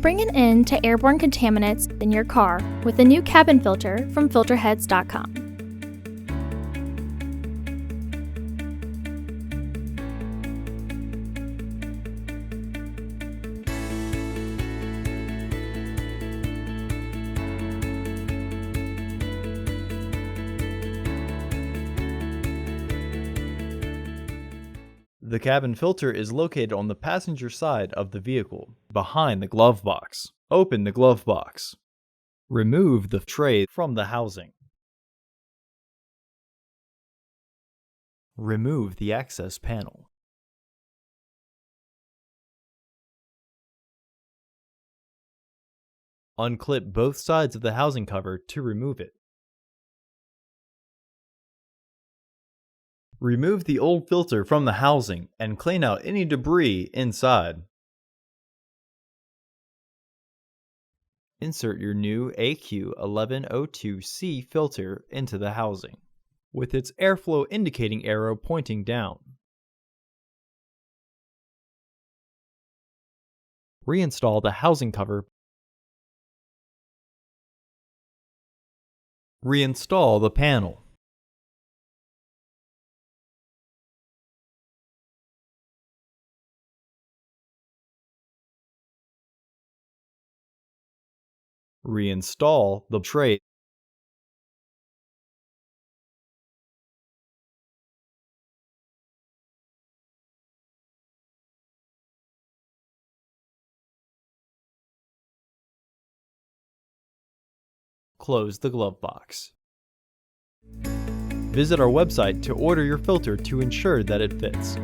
bring an end to airborne contaminants in your car with a new cabin filter from Filterheads.com. The cabin filter is located on the passenger side of the vehicle, behind the glove box. Open the glove box. Remove the tray from the housing. Remove the access panel. Unclip both sides of the housing cover to remove it. Remove the old filter from the housing and clean out any debris inside. Insert your new AQ1102C filter into the housing, with its airflow indicating arrow pointing down. Reinstall the housing cover. Reinstall the panel. Reinstall the tray. Close the glove box. Visit our website to order your filter to ensure that it fits.